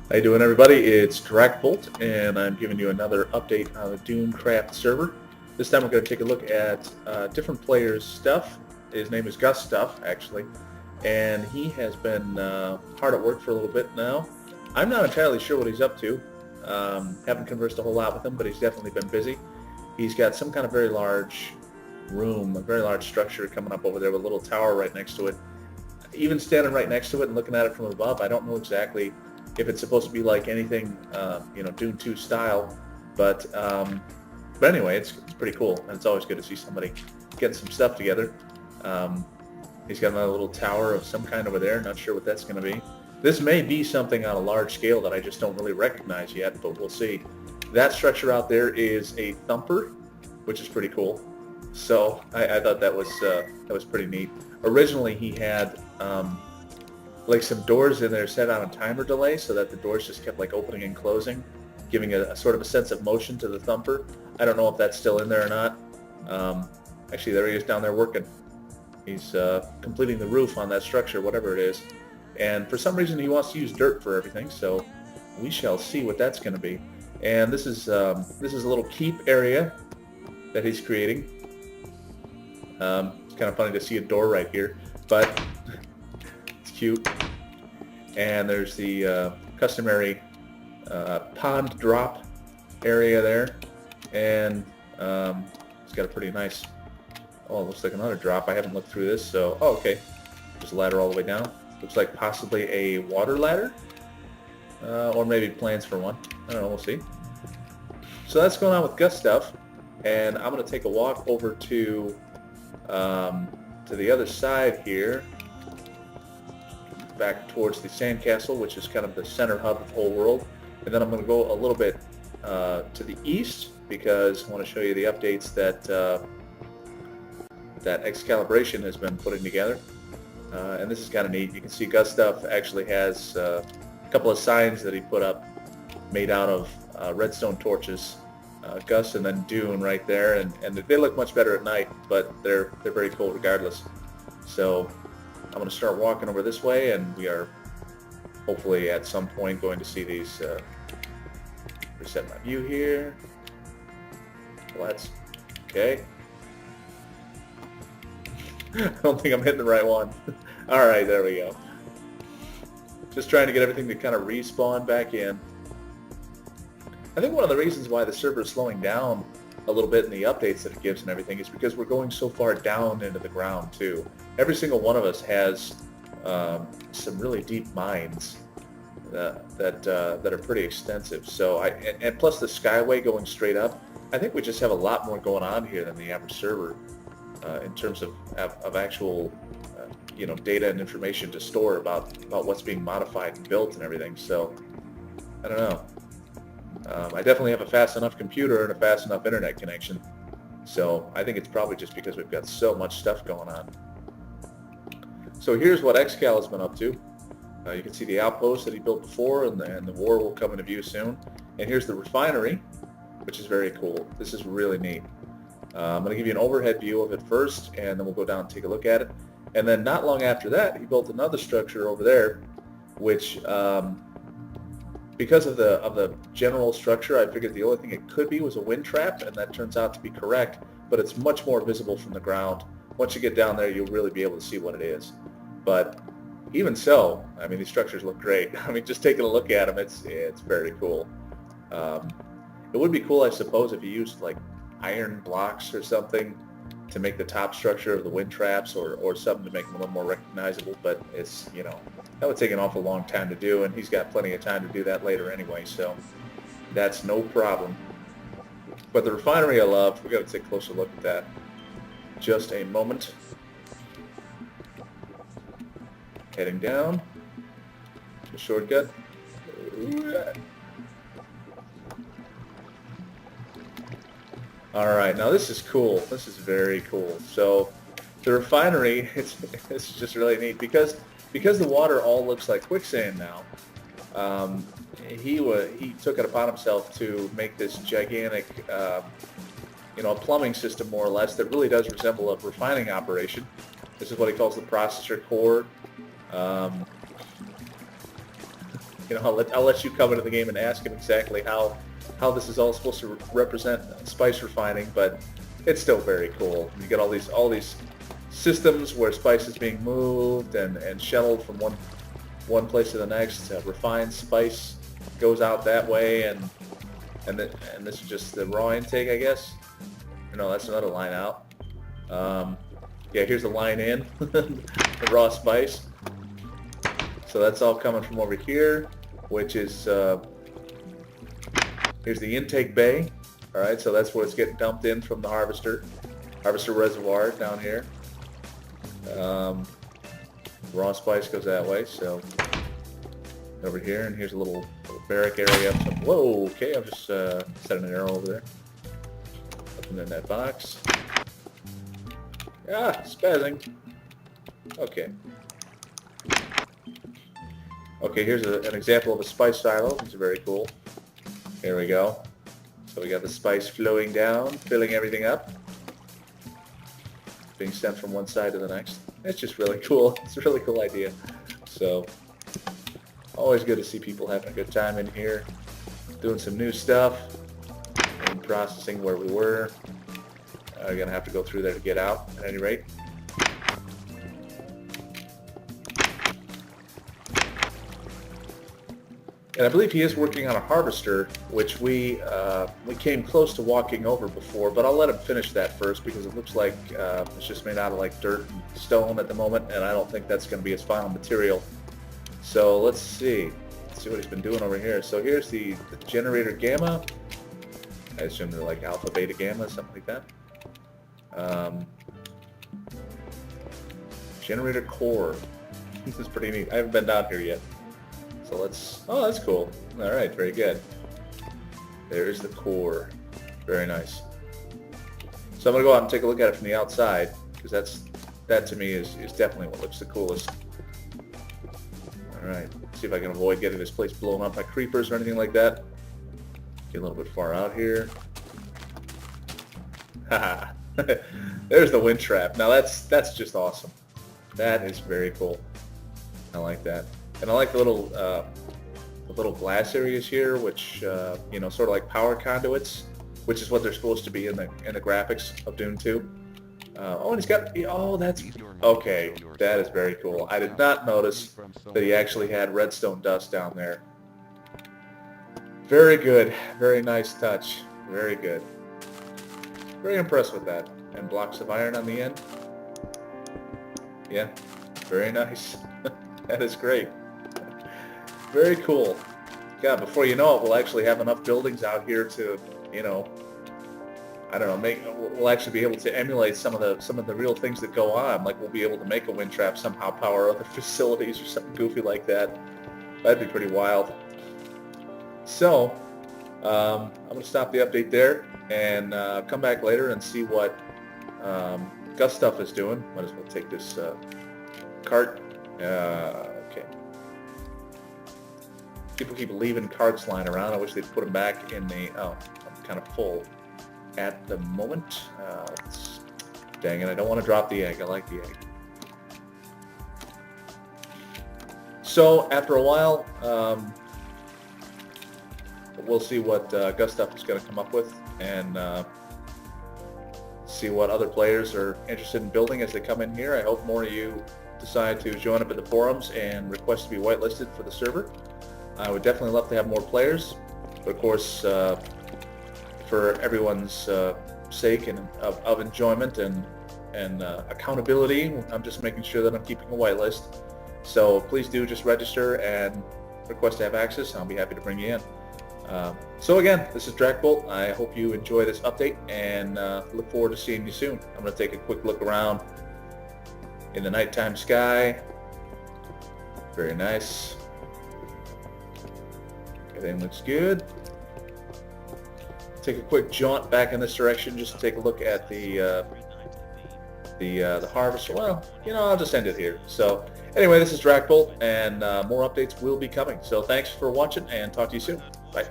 How you doing, everybody? It's Bolt, and I'm giving you another update on the Dunecraft server. This time we're going to take a look at different players' stuff. His name is Gusstuff, actually, and he has been hard at work for a little bit now. I'm not entirely sure what he's up to. Haven't conversed a whole lot with him, but he's definitely been busy. He's got some kind of very large room, a very large structure coming up over there with a little tower right next to it. Even standing right next to it and looking at it from above, I don't know exactly if it's supposed to be like anything, Dune 2 style, but anyway, it's pretty cool, and it's always good to see somebody getting some stuff together. He's got another little tower of some kind over there, not sure what that's going to be. This may be something on a large scale that I just don't really recognize yet, but we'll see. That structure out there is a thumper, which is pretty cool. So I thought that was pretty neat. Originally, he had like some doors in there set on a timer delay so that the doors just kept like opening and closing, giving a sort of a sense of motion to the thumper. I don't know if that's still in there or not. Actually, there he is down there working. He's completing the roof on that structure, whatever it is. And for some reason, he wants to use dirt for everything, so we shall see what that's going to be. And this is a little keep area that he's creating. It's kind of funny to see a door right here, but it's cute. And there's the customary pond drop area there, and it's got a pretty nice, oh, it looks like another drop. I haven't looked through this, so, oh, okay. There's a ladder all the way down. Looks like possibly a water ladder, or maybe plans for one. I don't know, we'll see. So that's going on with Gusstuff, and I'm going to take a walk over to the other side here, back towards the sandcastle, which is kind of the center hub of the whole world. And then I'm going to go a little bit to the east, because I want to show you the updates that Excalibration has been putting together. And this is kind of neat. You can see Gusstuff actually has a couple of signs that he put up made out of redstone torches. Gus and then Dune right there, and they look much better at night, but they're very cool regardless. So I'm going to start walking over this way, and we are hopefully at some point going to see these. Reset my view here. Let's. Okay. I don't think I'm hitting the right one. All right, there we go. Just trying to get everything to kind of respawn back in. I think one of the reasons why the server is slowing down a little bit in the updates that it gives and everything is because we're going so far down into the ground too. Every single one of us has some really deep mines that are pretty extensive. So and plus the skyway going straight up, I think we just have a lot more going on here than the average server in terms of actual data and information to store about what's being modified and built and everything. So I don't know. I definitely have a fast enough computer and a fast enough internet connection, so I think it's probably just because we've got so much stuff going on. So here's what Excal has been up to. You can see the outpost that he built before, and the war will come into view soon. And here's the refinery, which is very cool. This is really neat. I'm going to give you an overhead view of it first, and then we'll go down and take a look at it. And then not long after that, he built another structure over there, which because of the general structure, I figured the only thing it could be was a wind trap, and that turns out to be correct, but it's much more visible from the ground. Once you get down there, you'll really be able to see what it is. But even so, I mean, these structures look great. I mean, just taking a look at them, it's very cool. It would be cool, I suppose, if you used like iron blocks or something to make the top structure of the wind traps, or something to make them a little more recognizable, but it's, that would take an awful long time to do, and he's got plenty of time to do that later anyway, so that's no problem. But the refinery I love. We've got to take a closer look at that. Just a moment. Heading down. The shortcut. All right, now this is cool. This is very cool. So the refinery, it's just really neat because the water all looks like quicksand now. He took it upon himself to make this gigantic, a plumbing system more or less that really does resemble a refining operation. This is what he calls the processor core. You know, I'll let you come into the game and ask him exactly how this is all supposed to represent spice refining, but it's still very cool. You get all these systems where spice is being moved and shuttled from one place to the next. Refined spice goes out that way, and this is just the raw intake, I guess. No, that's another line out. Yeah, here's the line in, the raw spice. So that's all coming from over here, which is here's the intake bay. All right, so that's where it's getting dumped in from the harvester reservoir down here. Raw spice goes that way, so over here, and here's a little barrack area. So, whoa, okay, I'm just setting an arrow over there. Open in that box. Ah, spazzing. Okay. Okay, here's an example of a spice silo. These are very cool. Here we go. So we got the spice flowing down, filling everything up, being sent from one side to the next. It's just really cool. It's a really cool idea. So, always good to see people having a good time in here, doing some new stuff, and processing where we were. We're going to have to go through there to get out, at any rate. And I believe he is working on a harvester, which we came close to walking over before, but I'll let him finish that first because it looks like it's just made out of like dirt and stone at the moment, and I don't think that's going to be his final material. So let's see. Let's see what he's been doing over here. So here's the generator gamma. I assume they're like alpha, beta, gamma, something like that. Generator core. This is pretty neat. I haven't been down here yet. So let's, oh, that's cool. All right, very good. There's the core. Very nice. So I'm going to go out and take a look at it from the outside, because that to me is definitely what looks the coolest. All right, see if I can avoid getting this place blown up by creepers or anything like that. Get a little bit far out here. Haha. There's the wind trap. Now that's just awesome. That is very cool. I like that. And I like the little glass areas here, which you know, sort of like power conduits, which is what they're supposed to be in the graphics of Dune 2. Oh, and he's got, oh, that's, okay, that is very cool. I did not notice that he actually had redstone dust down there. Very good, very nice touch, very good. Very impressed with that. And blocks of iron on the end. Yeah, very nice. That is great. Very cool. God, before you know it, we'll actually have enough buildings out here to, you know, I don't know, we'll actually be able to emulate some of the real things that go on. Like we'll be able to make a wind trap somehow, power other facilities or something goofy like that. That'd be pretty wild. So, I'm going to stop the update there and come back later and see what Gusstuff is doing. Might as well take this cart. Okay. People keep leaving carts lying around. I wish they'd put them back in the... Oh, I'm kind of full at the moment. Dang it, I don't want to drop the egg. I like the egg. So, after a while, we'll see what Gusstuff is going to come up with and see what other players are interested in building as they come in here. I hope more of you decide to join up at the forums and request to be whitelisted for the server. I would definitely love to have more players, but of course, for everyone's sake and of enjoyment and accountability, I'm just making sure that I'm keeping a whitelist. So please do just register and request to have access, and I'll be happy to bring you in. So again, this is Drakbolt. I hope you enjoy this update and look forward to seeing you soon. I'm going to take a quick look around in the nighttime sky. Very nice. Everything looks good. Take a quick jaunt back in this direction just to take a look at the harvester. Well, you know, I'll just end it here. So anyway, this is Drakbolt, and more updates will be coming. So thanks for watching, and talk to you soon. Bye.